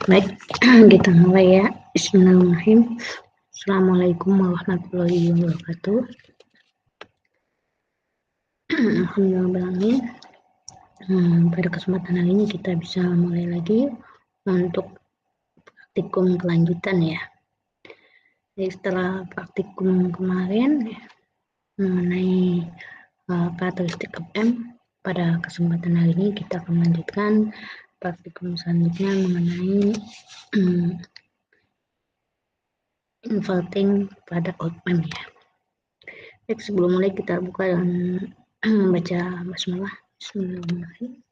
Baik, kita mulai ya. Bismillahirrahmanirrahim. Assalamualaikum warahmatullahi wabarakatuh. Alhamdulillah. Pada kesempatan hari ini kita bisa mulai lagi untuk praktikum kelanjutan ya. Jadi setelah praktikum kemarin mengenai karakteristik OPM, pada kesempatan hari ini kita akan melanjutkan praktikum selanjutnya mengenai inverting pada OPM ya. Baik, sebelum mulai kita buka dengan membaca basmalah. Bismillahirrahmanirrahim.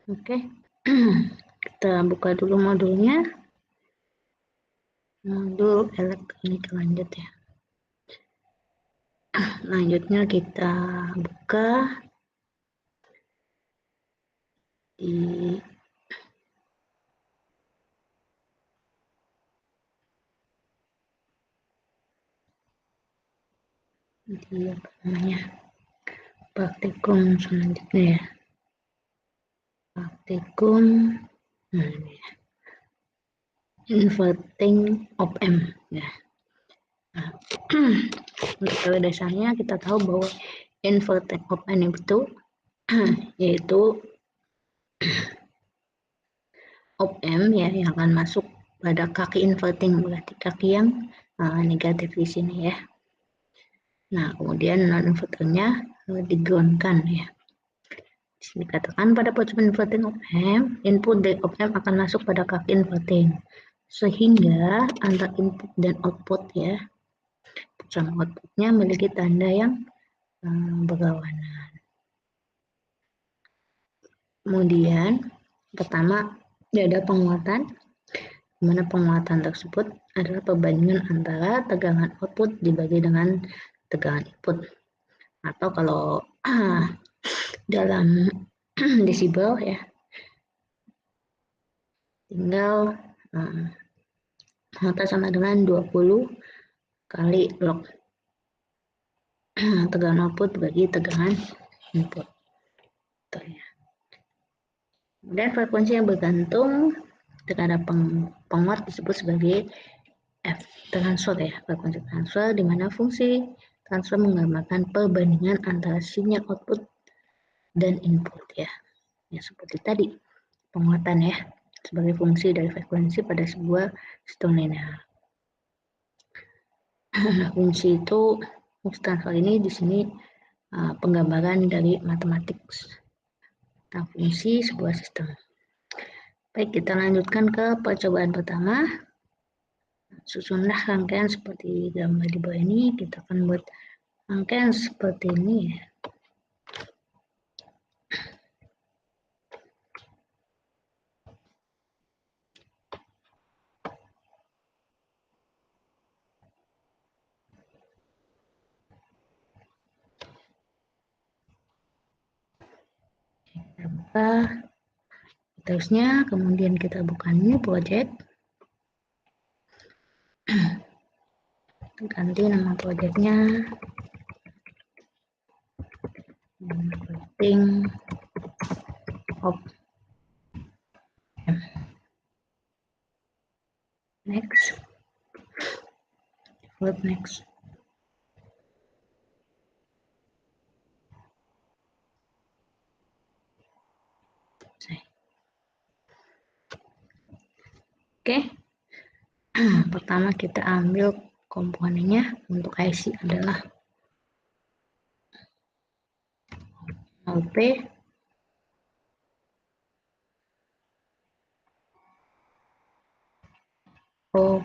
Oke, kita buka dulu modulnya. Modul elektronik lanjut ya. Lanjutnya kita buka di apa namanya, praktikum selanjutnya ya. Praktikum ini ya. Inverting OPM ya. Nah, untuk teori dasarnya kita tahu bahwa inverting OPM itu yaitu OPM ya yang akan masuk pada kaki inverting, berarti kaki yang negatif di sini ya. Nah, kemudian non inverternya digroundkan ya. Dikatakan pada proses inverting OPM, input dari OPM akan masuk pada kaki inverting, sehingga antara input dan output ya, sama outputnya memiliki tanda yang berlawanan. Kemudian pertama ada penguatan, di mana penguatan tersebut adalah perbandingan antara tegangan output dibagi dengan tegangan input, atau kalau dalam desibel ya, tinggal maka sama dengan 20 kali log tegangan output bagi tegangan input. Dan frekuensi yang bergantung terhadap penguat disebut sebagai F transfer ya, frekuensi transfer, di mana fungsi transfer menggambarkan perbandingan antara sinyal output dan input ya. Ya seperti tadi penguatan ya sebagai fungsi dari frekuensi pada sebuah sistem linear. Fungsi itu, fungsi transfer ini di sini penggambaran dari matematik tentang fungsi sebuah sistem. Baik, kita lanjutkan ke percobaan pertama. Susunlah rangkaian seperti gambar di bawah ini. Kita akan buat rangkaian seperti ini ya. Kita buka terusnya, kemudian kita buka new project, ganti nama projectnya inverting OPM. Next, flip next. Oke, pertama kita ambil komponennya. Untuk IC adalah OP, OP.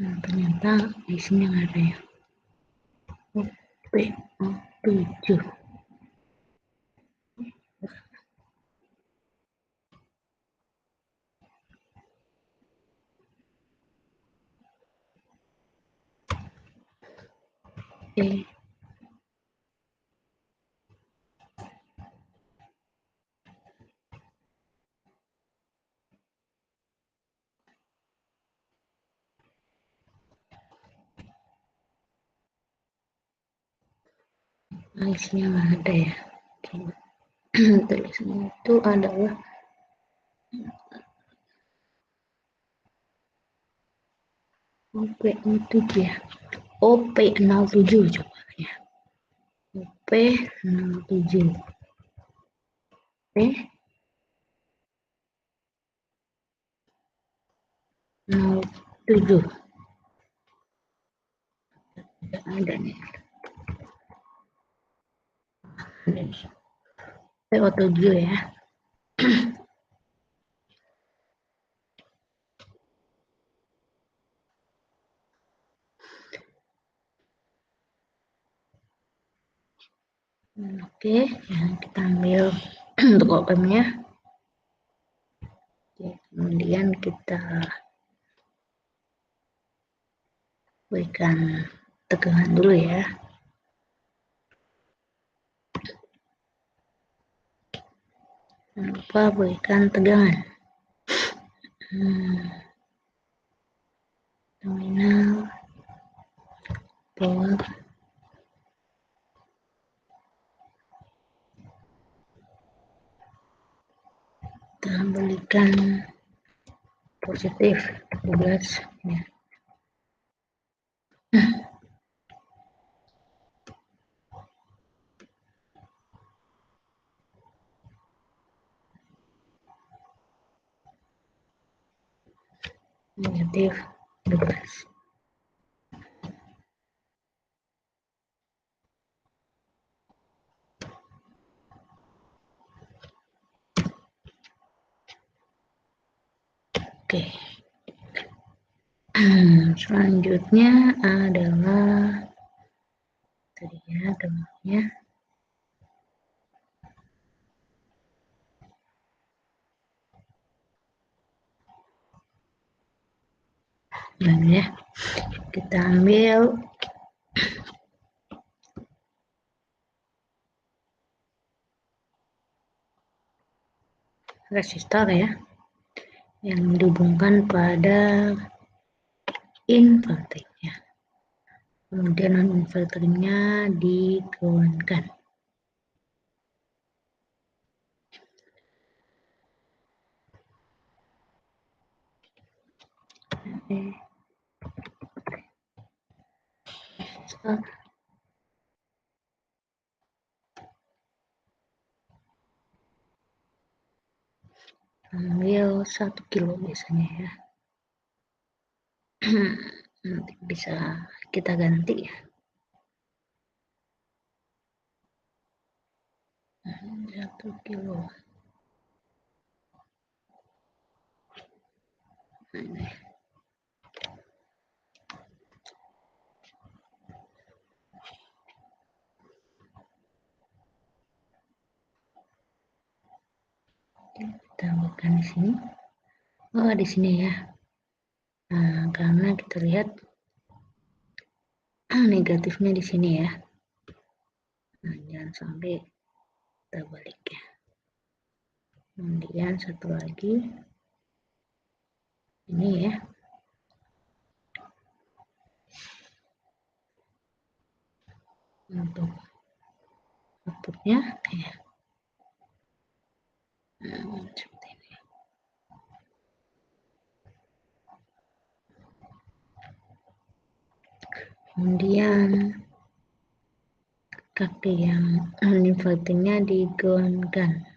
Nah, ternyata isinya nggak ada ya. OPO7. Oke. Nah, isinya nggak ada ya. Tulisannya itu adalah OP07 ya. OP07 coba ya. OP07. OP07. Tidak ada nih. PO7 ya. Oke, ya, kita ambil untuk OPM-nya. Kemudian kita berikan tegangan dulu ya. Jangan lupa berikan tegangan. Nominal power kita berikan positif 12 ya. Negatif 12. Oke. Selanjutnya adalah tadi ya gambarnya. Nah ya, kita ambil resistor ya yang dihubungkan pada inverternya. Kemudian non inverternya digroundkan. Ambil 1 kilo biasanya ya. Nanti bisa kita ganti ya. 1 kilo. Ini. Kita buatkan di sini. Oh, di sini ya. Nah, karena kita lihat negatifnya di sini ya. Nah, jangan sampai kita balik ya. Kemudian satu lagi ini ya. Untuk outputnya ya. Seperti ini. Kemudian kaki yang invertingnya digoncangkan.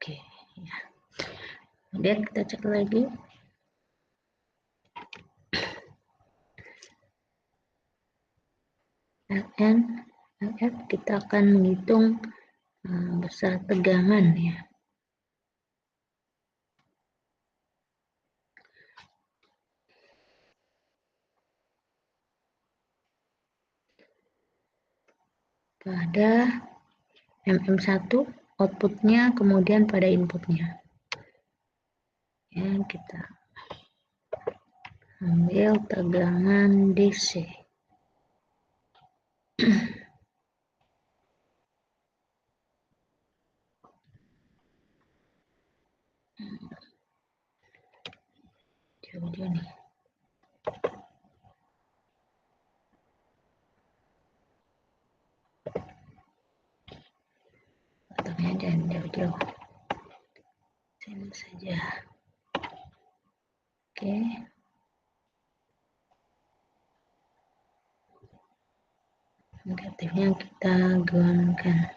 Oke, ya. Kemudian kita cek lagi. Ln LF kita akan menghitung besar tegangan ya. Pada MM1 outputnya, kemudian pada inputnya. Ya, kita ambil tegangan DC. Jauh-jauh nih. Letaknya jangan jauh-jauh. Sini saja. Oke. Negatifnya kita groundkan.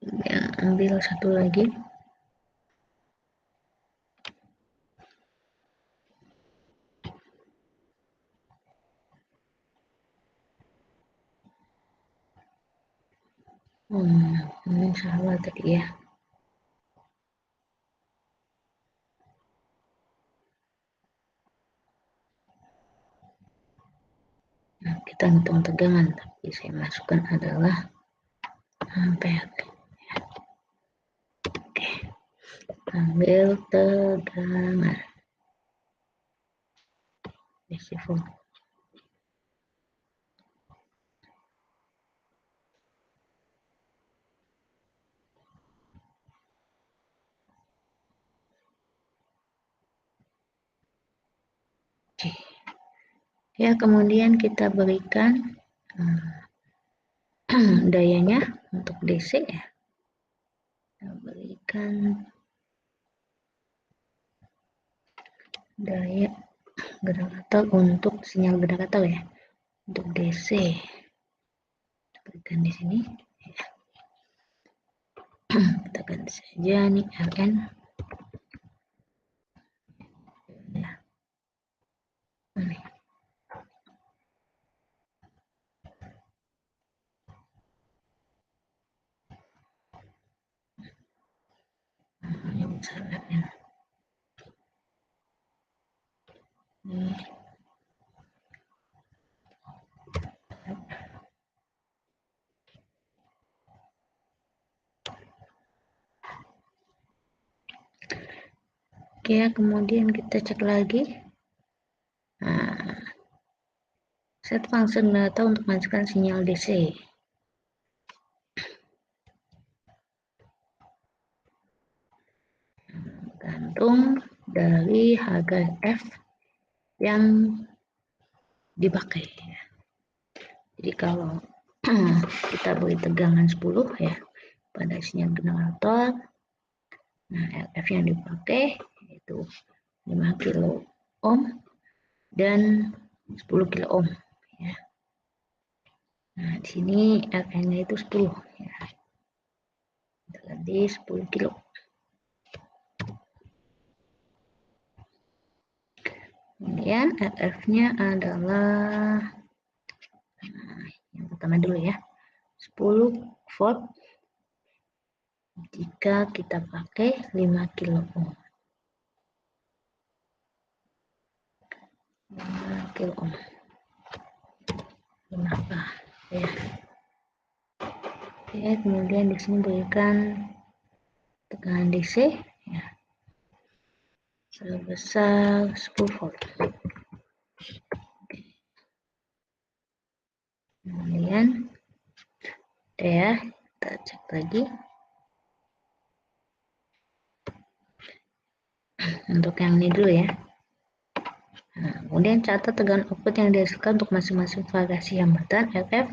Kemudian ambil satu lagi. Ini salah tadi ya. Nah, kita hitung tegangan, tapi saya masukkan adalah ampere. Oke, ambil tegangan DC volt. Oke. Ya, kemudian kita berikan dayanya untuk DC ya. Kita berikan daya generator untuk sinyal generator ya. Untuk DC. Kita berikan di sini. Ya. Kita ganti saja nih Rn. Ya. Ini. Yang besar Rn. Ini. Oke, kemudian kita cek lagi. Nah, set function data untuk menghasilkan sinyal DC. Gantung dari harga F yang dipakai. Jadi kalau kita beri tegangan 10 ya pada sinyal generator, nah LF yang dipakai yaitu 5 kilo ohm dan 10 kilo ohm ya. Nah di sini Rn-nya itu 10 ya. Kita ganti 10 kilo. Kemudian RF-nya adalah yang pertama dulu ya, 10 volt jika kita pakai 5 kilo ohm. 5 kilo ohm. Kenapa ya? Oke, kemudian di sini berikan tegangan DC ya, sebesar 10 volt. Kemudian ya, kita cek lagi untuk yang ini dulu ya. Nah, kemudian catat tegangan output yang dihasilkan untuk masing-masing variasi hambatan RF.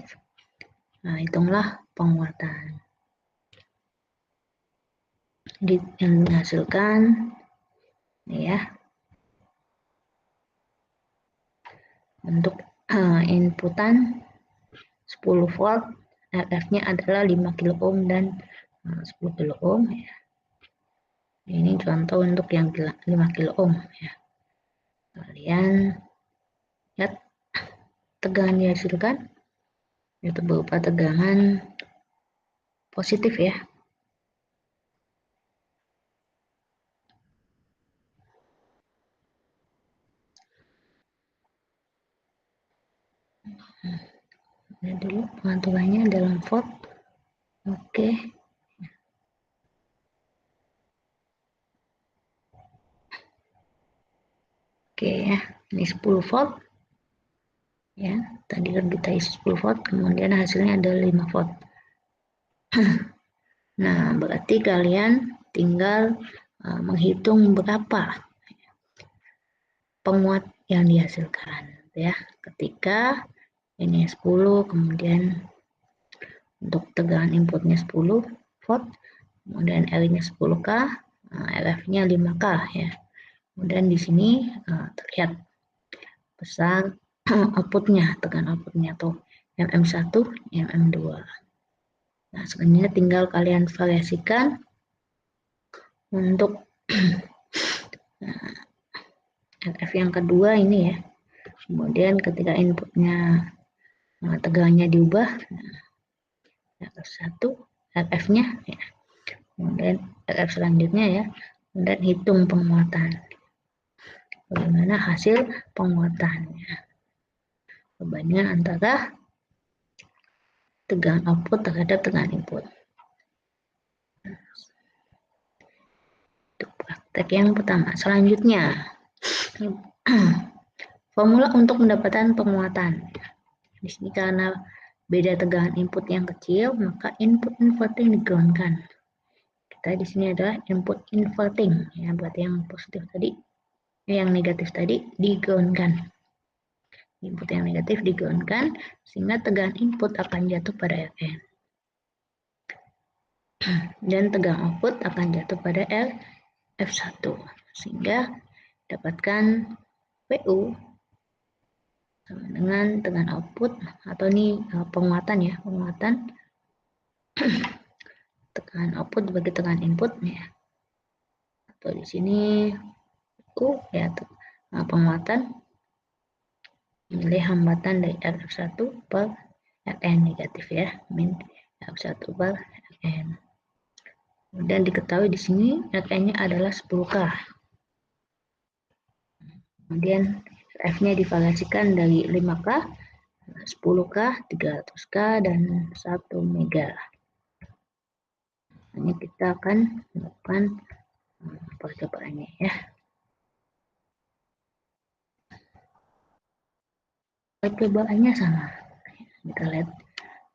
Nah, hitunglah penguatan yang dihasilkan ini ya. Untuk inputan 10 volt, RF-nya adalah 5 kilo ohm dan 10 kilo ohm ya. Ini contoh untuk yang 5 kilo ohm ya. Kalian lihat tegangan dihasilkan, yaitu berupa tegangan positif ya. Ini dulu pengaturannya dalam volt. Oke. Oke ya, ini 10 volt. Ya, tadi kan kita isi 10 volt, kemudian hasilnya ada 5 volt. Nah, berarti kalian tinggal menghitung berapa penguat yang dihasilkan ya. Ketika ini 10, kemudian untuk tegangan inputnya 10 volt, kemudian R-nya 10K, RF-nya 5K ya. Kemudian di sini terlihat besar outputnya, tegangan outputnya tuh MM1, MM2. Nah, selanjutnya tinggal kalian variasikan untuk RF yang kedua ini ya. Kemudian ketika inputnya tegangannya diubah, RF1, RF-nya ya. Kemudian RF selanjutnya ya. Kemudian hitung penguatan. Bagaimana hasil penguatannya. Perbandingan antara tegangan output terhadap tegangan input. Untuk praktek yang pertama. Selanjutnya, formula untuk mendapatkan penguatan. Di sini karena beda tegangan input yang kecil, maka input inverting digroundkan. Kita di sini adalah input inverting, ya berarti yang positif tadi, yang negatif tadi digroundkan. Input yang negatif digroundkan, sehingga tegangan input akan jatuh pada Rn. Dan tegangan output akan jatuh pada F1, sehingga dapatkan PU sama dengan tegangan output, atau ini penguatan ya, penguatan tegangan output bagi tegangan input ya. Atau di sini U ya, penguatan nilai hambatan dari RF1 per Rn negatif ya, min RF1 per Rn. Kemudian diketahui di sini Rn-nya adalah 10K. Kemudian F-nya divariasikan dari 5K, 10K, 300K, dan 1 Mega. Ini kita akan melakukan percobaannya ya. Percobaannya sama. Kita lihat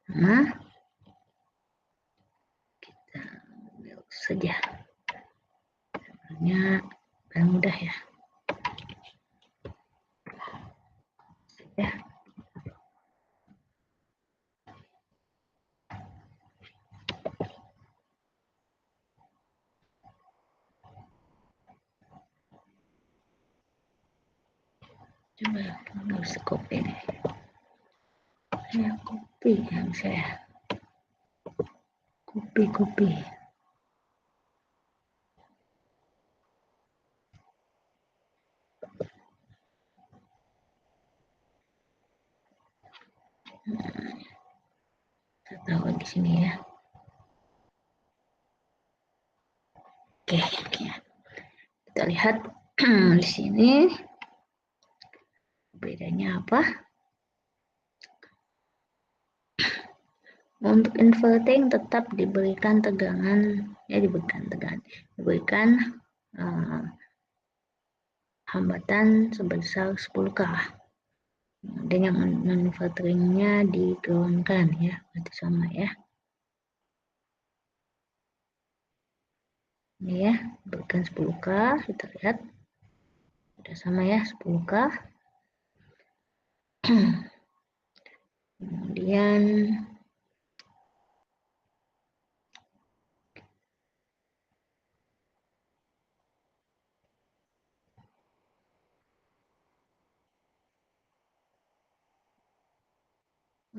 sama. Kita lihat saja. Sebenarnya paling mudah ya. Ya. Coba harus copy nih. Saya copy yang saya. Copy. Saya taruh di sini ya. Oke. Kita lihat di sini bedanya apa? Untuk inverting tetap diberikan tegangan, ya diberikan hambatan sebesar 10K. Dan yang non-invertingnya digroundkan ya, berarti sama ya. Ini ya, berikan 10K, kita lihat sudah sama ya, 10K. Kemudian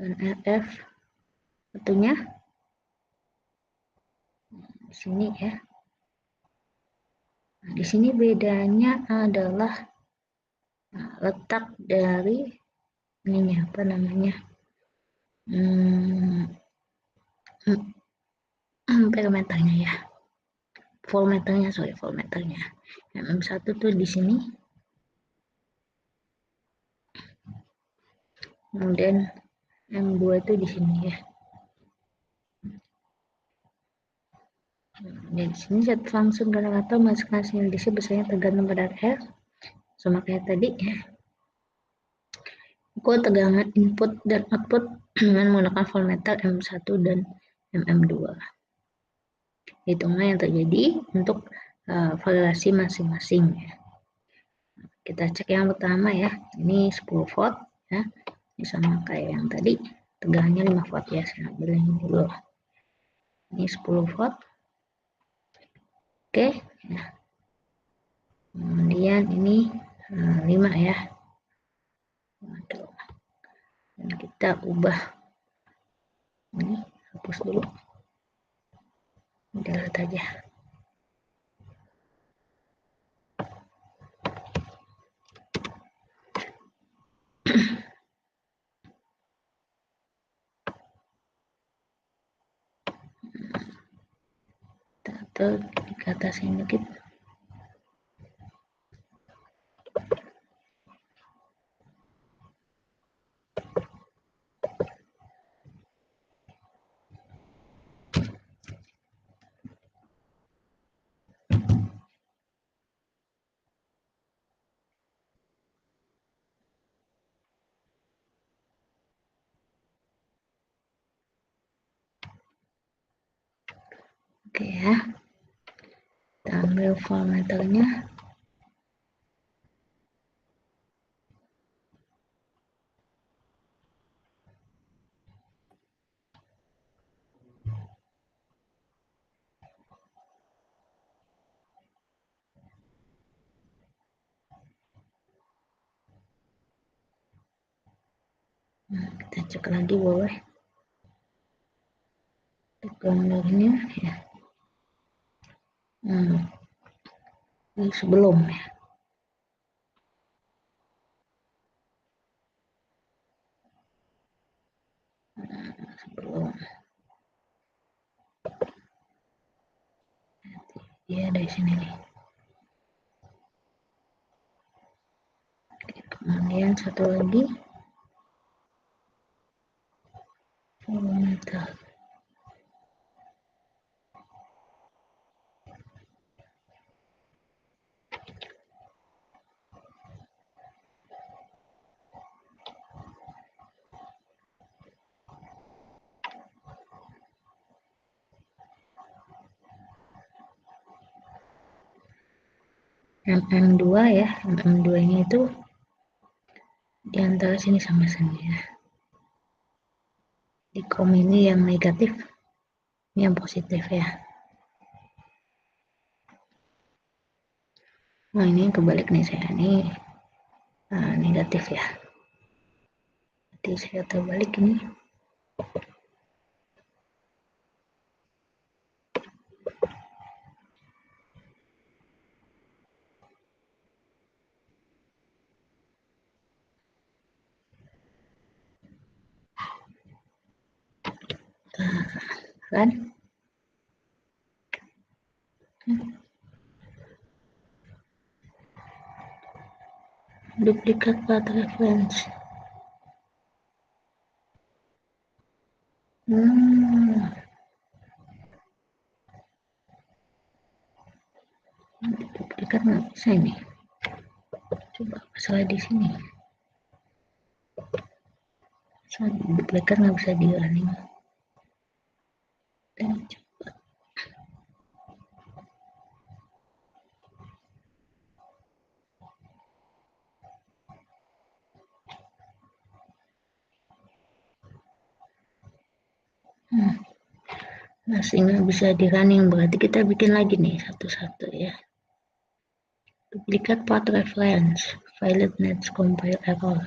RF tentunya di sini ya. Nah, di sini bedanya adalah letak dari ininya apa namanya, parameternya ya, voltmeternya, voltmeternya. MM1 tuh di sini, kemudian M2 itu di sini ya. Di sini set langsung generator menghasilkan sinyal DC besarnya tergantung pada R, sama kayak tadi ya. Ukur tegangan input dan output dengan menggunakan voltmeter M1 dan MM2. Hitungan yang terjadi untuk variasi masing-masing ya. Kita cek yang pertama ya, ini 10 volt ya. Ini sama kayak yang tadi, tegangannya 5 volt ya. Saya ambil ini dulu. Ini 10 volt. Oke, ya. Kemudian ini 5 ya. Dan kita ubah ini, hapus dulu. Delete aja. Atau ke atas ini dikit. Oke ya. Kita ambil voltmeternya. Kita cek lagi boleh. Gambarnya ya. Ini sebelum ya. Sebelum. Ya dari sini nih. Kemudian satu lagi voltmeter. MM2 ya, MM2 nya itu di antara sini sama sini ya. Di kom ini yang negatif, ini yang positif ya. Nah ini kebalik nih saya, ini negatif ya. Jadi saya terbalik ini. Kan? Duplikat path reference. Duplikat nggak bisa ini. Coba salah di sini. Duplikat nggak bisa di running. Dan coba. Masih nggak bisa di running, berarti kita bikin lagi nih satu-satu ya. Duplikat path reference, valid net compile error.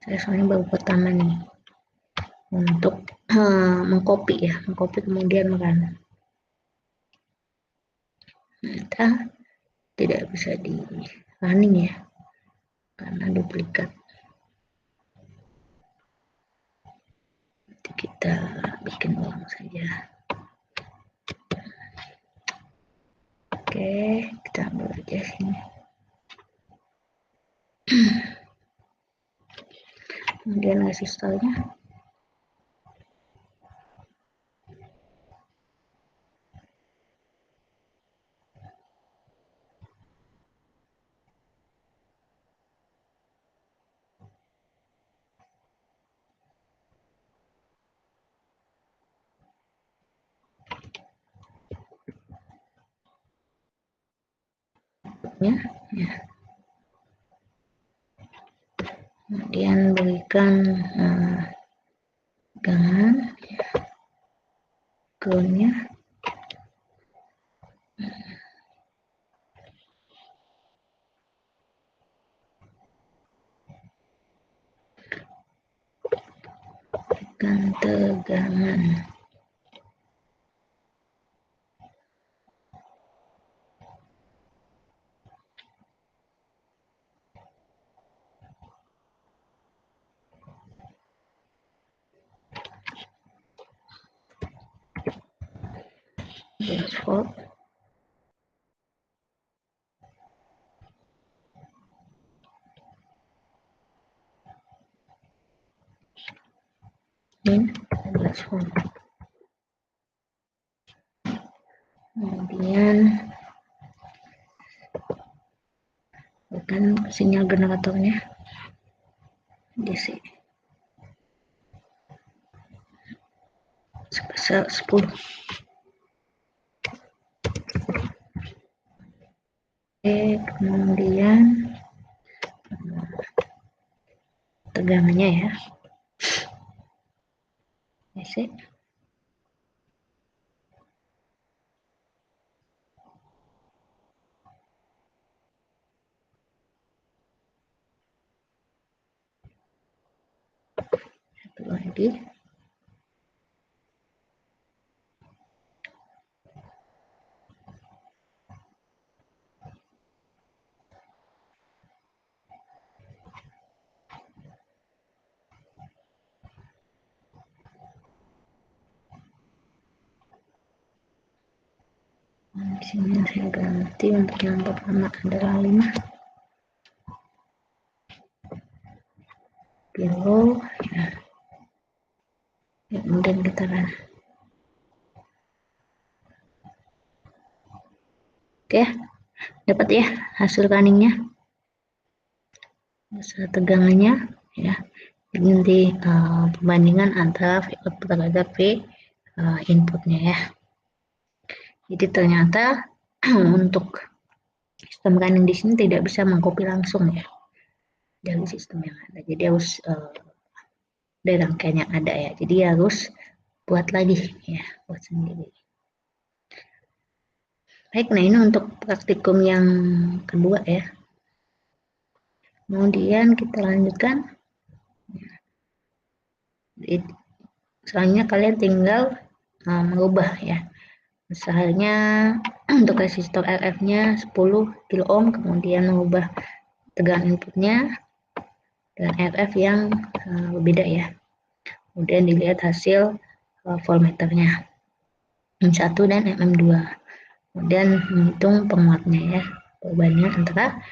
Saya soalnya baru pertama nih untuk mengcopy ya, mengcopy kemudian kan. Kita tidak bisa di running ya, karena duplikat. Nanti kita bikin ulang saja. Oke, kita ambil aja sini. Kemudian kasih stylenya. Ya. Kemudian berikan pegangan groundnya. Berikan tegangan. Dashboard. Ini dashboard. Kemudian bukan sinyal generatornya DC sebesar 10. Oke, kemudian tegangannya ya DC. Satu lagi. Di sini saya ganti untuk yang pertama adalah 5 kilo ya. Kemudian kita run. Oke, dapat ya hasil runningnya, hasil tegangannya ya. Ini nanti perbandingan antara V output terhadap V inputnya ya. Jadi ternyata untuk sistem running di sini tidak bisa mengcopy langsung ya dari sistem yang ada. Jadi harus dari rangkaian yang ada ya. Jadi harus buat lagi ya, buat sendiri. Baik, nah ini untuk praktikum yang kedua ya. Kemudian kita lanjutkan. Selanjutnya kalian tinggal mengubah ya. Misalnya untuk resistor RF-nya 10 kilo ohm, kemudian mengubah tegangan inputnya dengan RF yang berbeda ya. Kemudian dilihat hasil voltmeternya M1 dan MM2. Kemudian menghitung penguatnya ya, perbandingan antara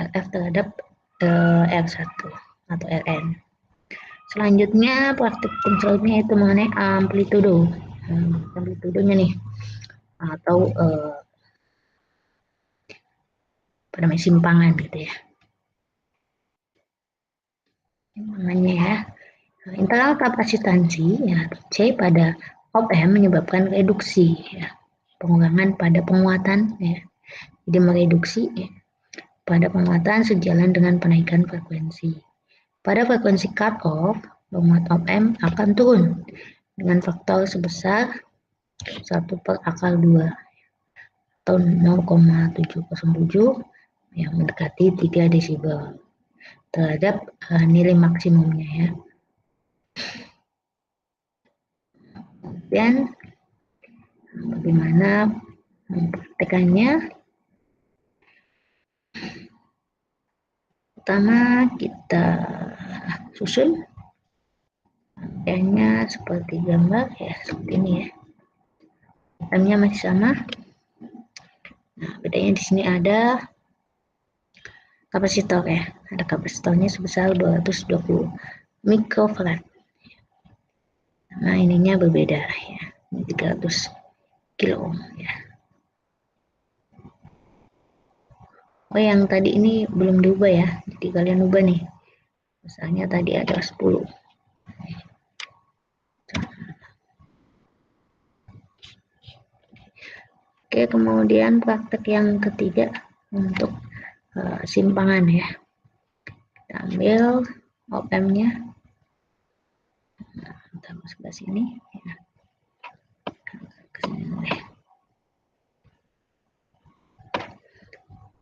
RF terhadap R1 atau Rn. Selanjutnya praktikum selanjutnya itu mengenai amplitudo. Amplitudonya nih atau apa namanya, simpangan gitu ya. Simpangannya ya. Internal kapasitansi ya, C pada op-amp menyebabkan reduksi ya, pengurangan pada penguatan ya. Jadi mereduksi ya, pada penguatan sejalan dengan penaikan frekuensi. Pada frekuensi cut-off, penguat op-amp akan turun dengan faktor sebesar 1/2 atau 0,707 yang mendekati 3 desibel terhadap nilai maksimumnya ya. Dan bagaimana mempraktekannya? pertama kita susun rangkaiannya seperti gambar ya, seperti ini ya. Itemnya masih sama. Nah, bedanya di sini ada kapasitor ya. Ada kapasitornya sebesar 220 mikrofarad. Nah, ininya berbeda ya. Ini 300 kilo ohm ya. Oh, yang tadi ini belum diubah ya. Jadi kalian ubah nih. Misalnya tadi ada 10. Oke, kemudian praktek yang ketiga untuk simpangan ya. Kita ambil op-amp-nya. Nah, kita sebelah sini ya.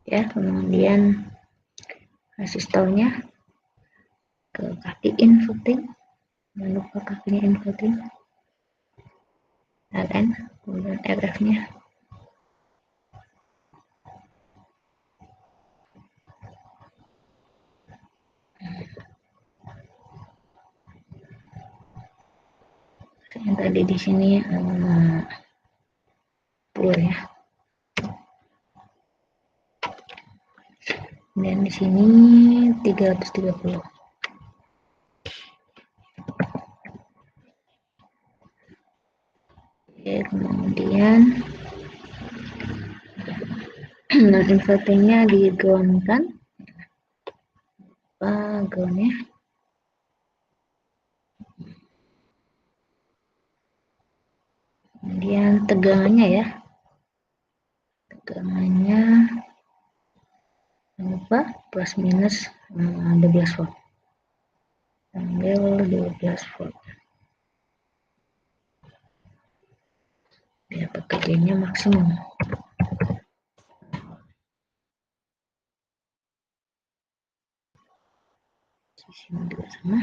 Ya, kemudian resistornya ke kaki inverting. Jangan lupa kakinya inverting. Ln, kemudian RF-nya. Yang tadi di sini full ya. Dan di sini 330. Oke, kemudian non invertingnya di ground kan? Groundnya. Kemudian tegangannya ya. Tegangannya jangan lupa plus minus 12 volt. Ambil 12 volt. Biar pekerjaannya maksimum. Sini juga sama.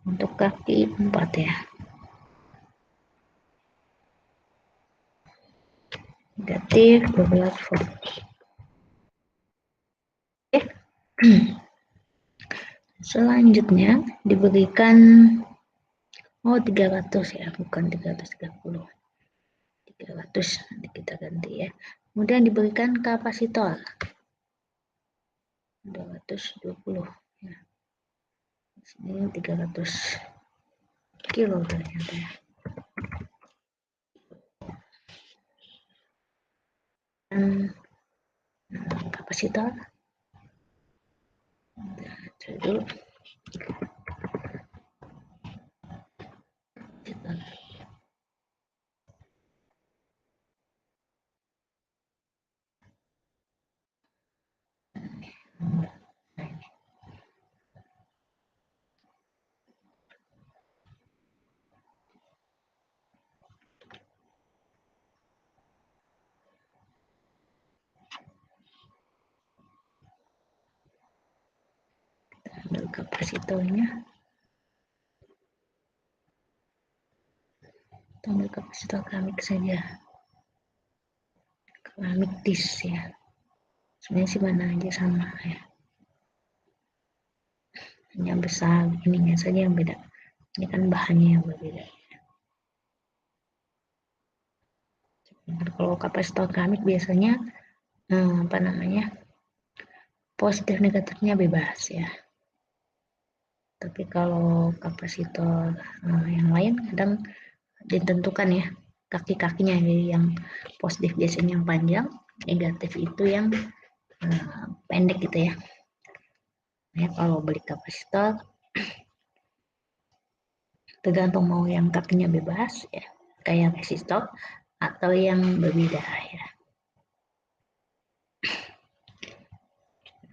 Untuk kaki 4 ya. Negatif 12 volt. Oke. Selanjutnya diberikan 300 ya, bukan 330. 300 nanti kita ganti ya. Kemudian diberikan kapasitor 220 ya. Sini 300 kilo ternyata ya. Dan kapasitor dulu. Ambil kapasitornya. Ambil kapasitor keramik saja. Keramik dis ya. Sebenarnya sih mana aja sama ya. Hanya besar ininya saja yang beda. Ini kan bahannya yang berbeda. Kalau kapasitor keramik biasanya positif negatifnya bebas ya. Tapi kalau kapasitor yang lain kadang ditentukan ya kaki-kakinya, jadi yang positif biasanya yang panjang, negatif itu yang pendek gitu ya. Nah, kalau beli kapasitor tergantung mau yang kakinya bebas ya kayak resistor atau yang berbeda ya.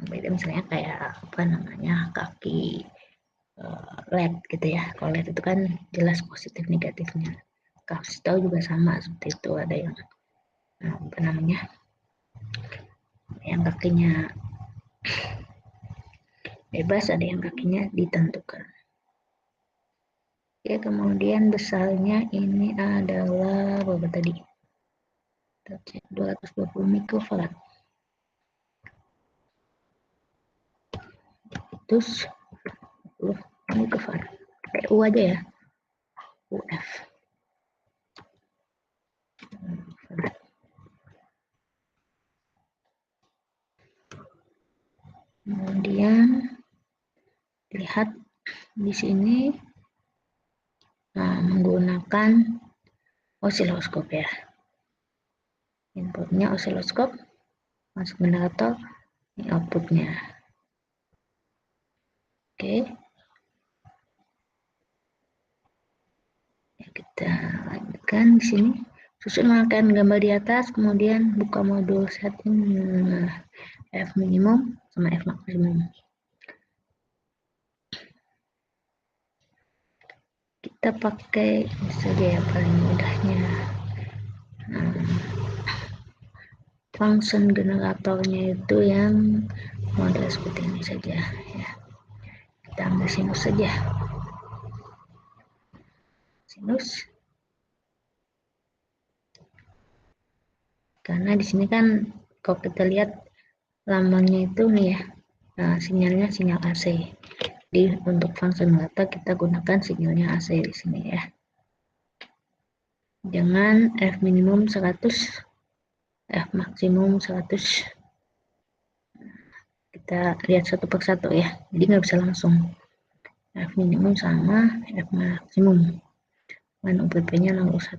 Beda misalnya kayak kaki LED gitu ya. Kalau LED itu kan jelas positif negatifnya. Kapasitor juga sama seperti itu, ada yang yang kakinya bebas, ada yang kakinya ditentukan. Oke, kemudian besarnya ini adalah berapa tadi? 220 mikrofarad. ini ke var U aja ya, UF. Kemudian lihat di sini menggunakan osiloskop ya. Inputnya osiloskop, masuk generator, ini outputnya. Oke. Ya, kita lanjutkan di sini. Susun rangkaian gambar di atas, kemudian buka modul setting F minimum sama F maksimum. Kita pakai saja ya paling mudahnya. Function generatornya itu yang model seperti ini saja ya. Kita ambil sinus saja. Sinus. Karena di sini kan kalau kita lihat lambangnya itu nih ya. Nah, sinyalnya sinyal AC. Jadi untuk function generator kita gunakan sinyalnya AC di sini ya. Dengan F minimum 100, F maksimum 100. Kita lihat satu persatu ya, jadi nggak bisa langsung. F minimum sama F maksimum, dan UPP-nya nomor 1.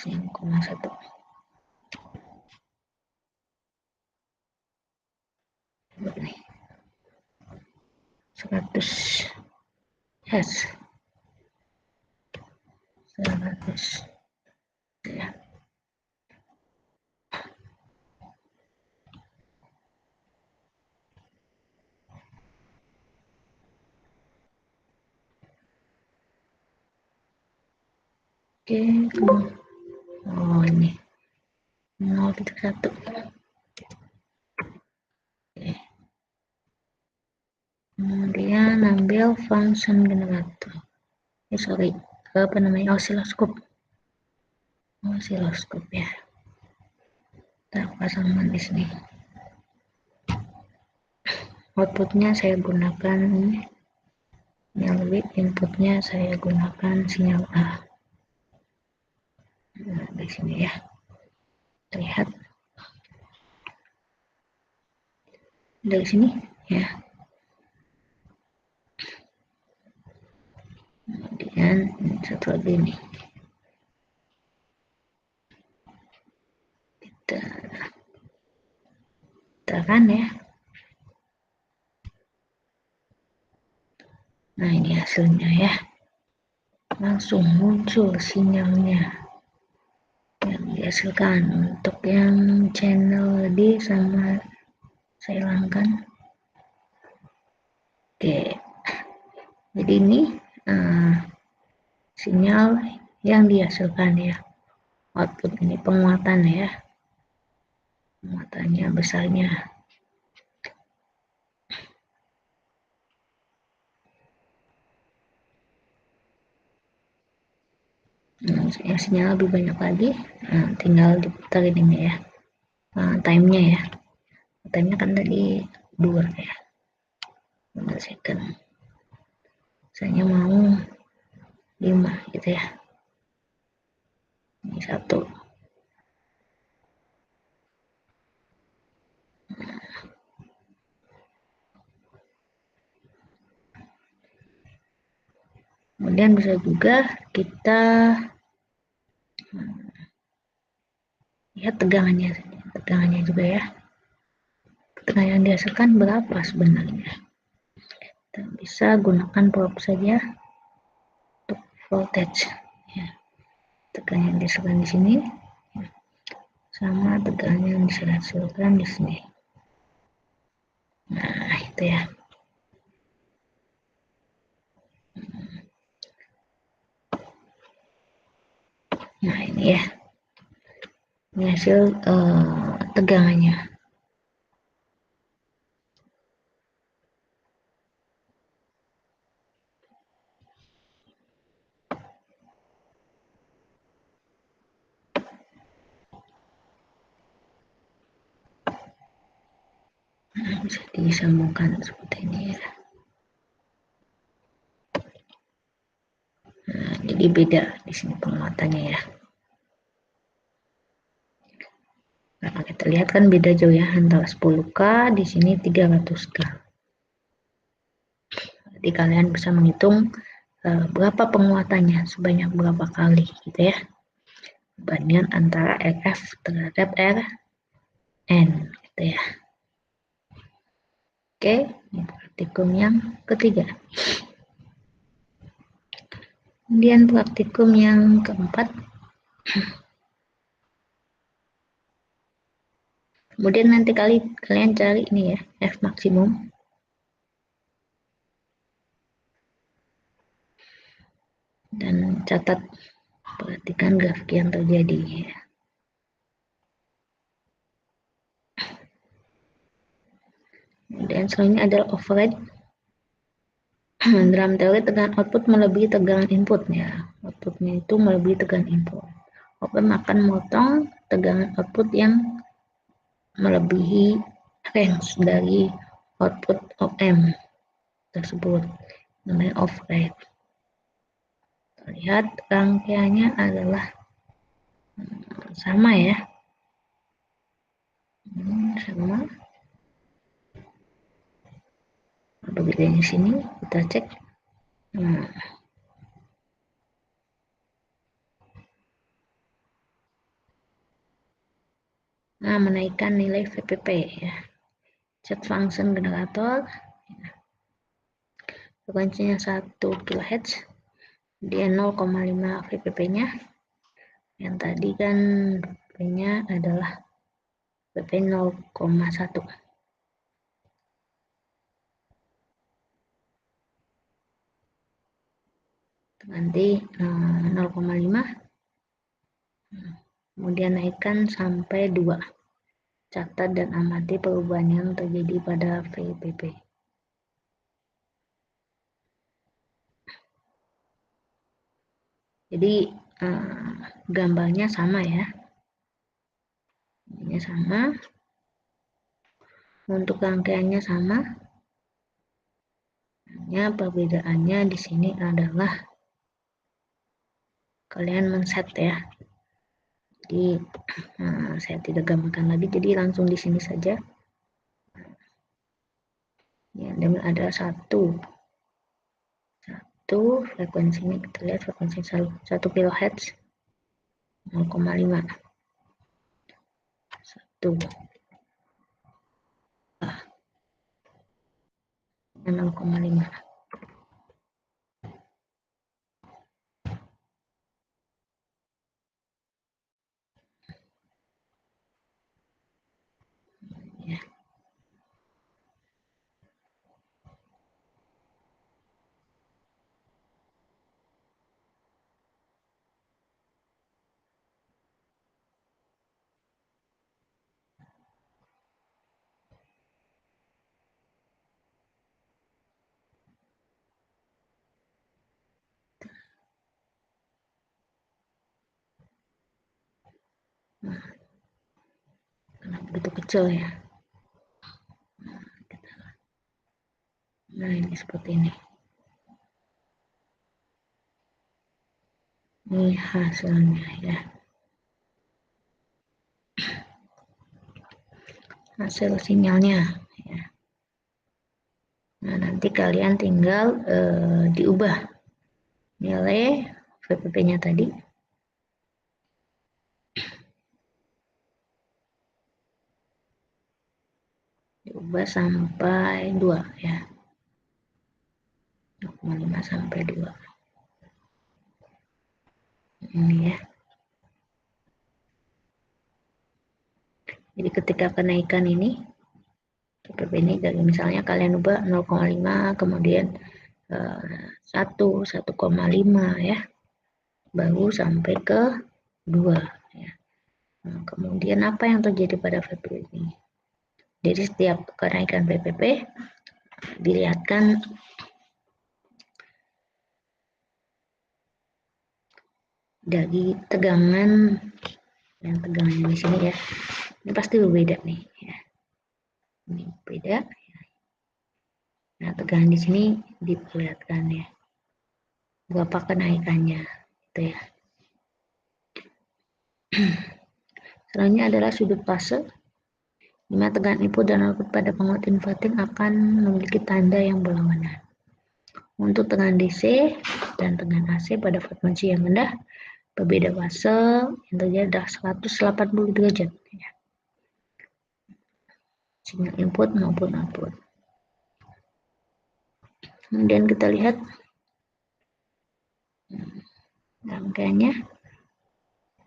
Yang 1. Begini. 100 Hz. 100 ya. Oke, oh ini 0,1. Oke. Kemudian ambil function generator. Sorry, apa namanya, osiloskop. Osiloskop ya. Kita pasangkan di sini. Outputnya saya gunakan sinyal W, inputnya saya gunakan sinyal A. Nah, di sini ya. Terlihat dari sini ya. Kemudian satu lagi nih. Kita tekan ya. Nah, ini hasilnya ya. Langsung muncul sinyalnya yang dihasilkan. Untuk yang channel D sama saya hilangkan. Oke, jadi ini sinyal yang dihasilkan ya. Output ini penguatan ya, penguatannya besarnya. Yang sinyal lebih banyak lagi, tinggal diputar ini ya, timenya ya. Timenya kan tadi 2 ya, 2 second. Saya mau 5 gitu ya. Ini 1. Kemudian bisa juga kita lihat tegangannya juga ya. Tegangan yang dihasilkan berapa sebenarnya. Kita bisa gunakan probe saja untuk voltage ya. Tegangan yang dihasilkan di sini sama tegangan yang dihasilkan di sini. Nah, itu ya. Nah, ini ya. Ini hasil tegangannya. bisa disambungkan seperti ini ya. Nah, jadi beda di sini penguatannya ya. Nah, kita lihat kan beda jauh ya antara 10K di sini 300K. Jadi kalian bisa menghitung berapa penguatannya, sebanyak berapa kali gitu ya. Perbandingan antara RF terhadap Rn gitu ya. Oke, ini praktikum yang ketiga. Kemudian praktikum yang keempat. Kemudian nanti kalian cari ini ya, F maksimum. Dan catat, perhatikan grafik yang terjadi ya. Kemudian selanjutnya adalah override. Dalam teori tegangan output melebihi tegangan input ya. Outputnya itu melebihi tegangan input. Op-amp akan memotong tegangan output yang melebihi range dari output op-amp tersebut, namanya override. Lihat rangkaiannya adalah sama ya, sama. Apa bedanya sini? Kita cek. Nah, menaikkan nilai VPP ya. Set function generator, frekuensinya 1 kHz, dia 0,5 VPP-nya. Yang tadi kan VPP-nya adalah VPP 0,1. Nanti 0,5, kemudian naikkan sampai 2. Catat dan amati perubahan yang terjadi pada VPP. Jadi gambarnya sama ya. Ini sama. Untuk rangkaiannya sama. Hanya perbedaannya di sini adalah kalian men-set ya. Jadi saya tidak gambarkan lagi, jadi langsung di sini saja. Ya, dan ada satu frekuensinya, kita lihat frekuensi 1 kHz 0,5. 1 0,5. Ya. Nah, karena begitu kecil ya. Nah, ini seperti ini. Ini hasilnya ya. Hasil sinyalnya ya. Nah, nanti kalian tinggal diubah nilai VPP-nya tadi. Diubah sampai 2 ya. 0,5 sampai 2. Ini ya. Jadi ketika kenaikan ini VPP ini dari misalnya kalian ubah 0,5 kemudian 1,5 ya. Baru sampai ke 2 ya. Nah, kemudian apa yang terjadi pada VPP ini? Jadi setiap kenaikan VPP dilihatkan dari tegangan yang di sini ya. Ini pasti berbeda nih ya. Ini beda. Nah, tegangan di sini diperlihatkan ya. Berapa kenaikannya gitu ya. Selanjutnya adalah sudut fase, di mana tegangan input dan output pada penguat inverting akan memiliki tanda yang berlawanan. Untuk tegangan DC dan tegangan AC pada frekuensi yang rendah, berbeda fase yang terjadi adalah 180 derajat. Ya. Sinyal input maupun output. Kemudian kita lihat rangkaiannya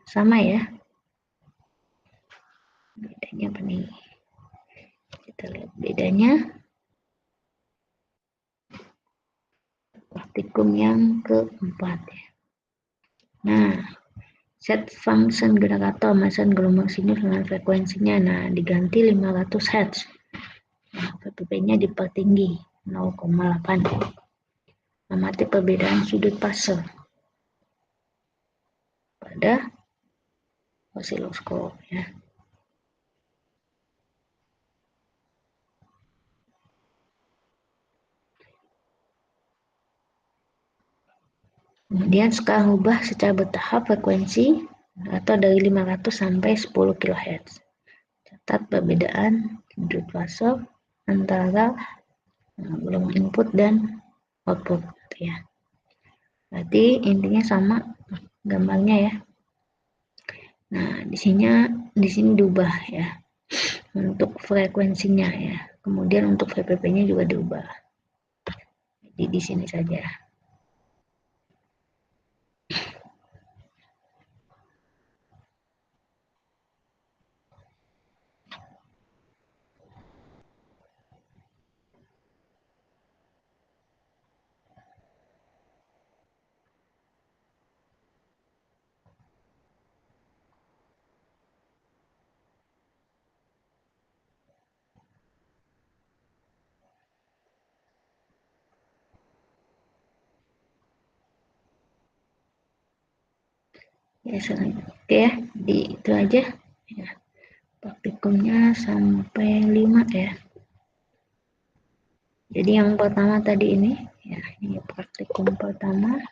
sama ya. Bedanya apa nih? Kita lihat bedanya. Praktikum yang keempat ya. Nah, set function generator mesin gelombang sinus dengan frekuensinya. Nah, diganti 500 Hz. Nah, VPP-nya dipertinggi 0,8. Amati perbedaan sudut fase pada osiloskop ya. Kemudian sekarang ubah secara bertahap frekuensi atau dari 500 sampai 10 kHz. Catat perbedaan sudut fase antara gelombang input dan output ya. Berarti intinya sama gambarnya ya. Nah, di sini diubah ya untuk frekuensinya ya. Kemudian untuk VPP-nya juga diubah. Jadi di sini saja. Ya, oke ya, di itu aja ya. Praktikumnya sampai 5 ya. Jadi yang pertama tadi ini ya, ini praktikum pertama.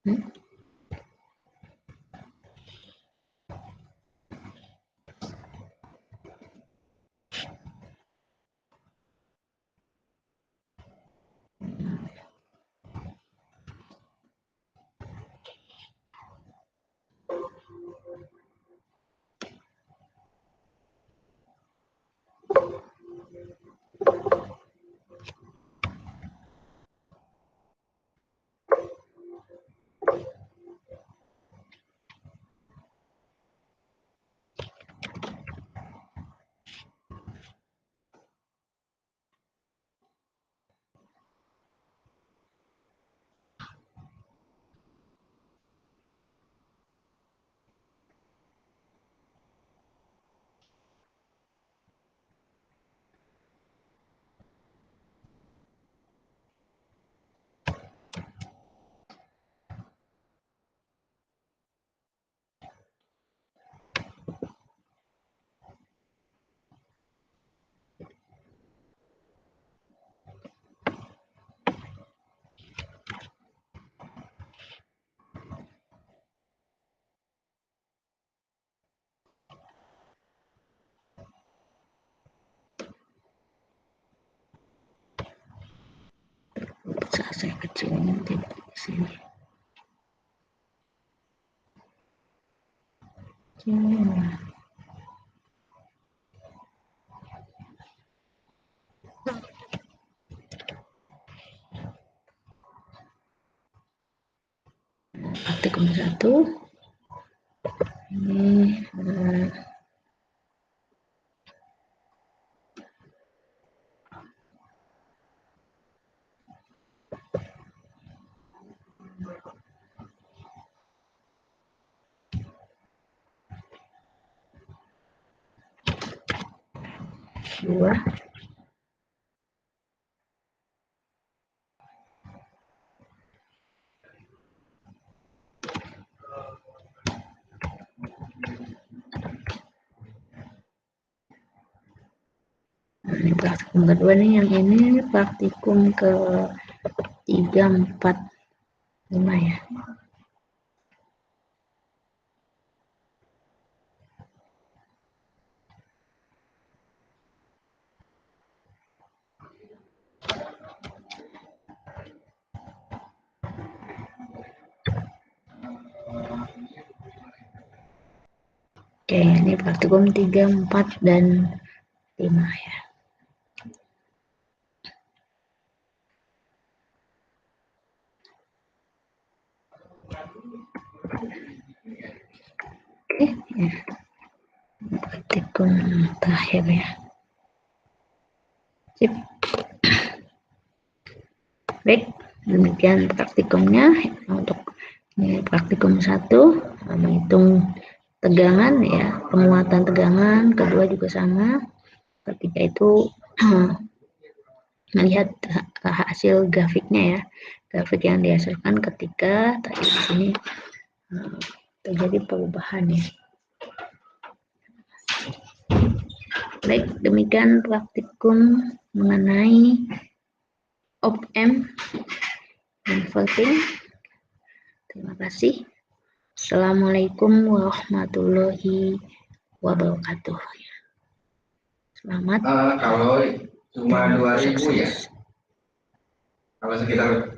Hmm? Saya kecilin di sini. praktikum 1 ini dua. Nah, ini praktikum kedua nih, yang ini praktikum ke 3, 4, 5 ya. Oke, ini praktikum 3, 4, dan 5 ya. Oke, ya. Praktikum terakhir ya. Sip. Baik, demikian praktikumnya. Untuk praktikum 1 menghitung tegangan ya, penguatan tegangan. Kedua juga sama. Ketiga itu melihat hasil grafiknya ya, grafik yang dihasilkan ketika tadi di sini terjadi perubahan ya. Baik, demikian praktikum mengenai op-amp inverting. Terima kasih. Assalamualaikum warahmatullahi wabarakatuh. Selamat. Kalau cuma 2.000 ya, kalau sekitar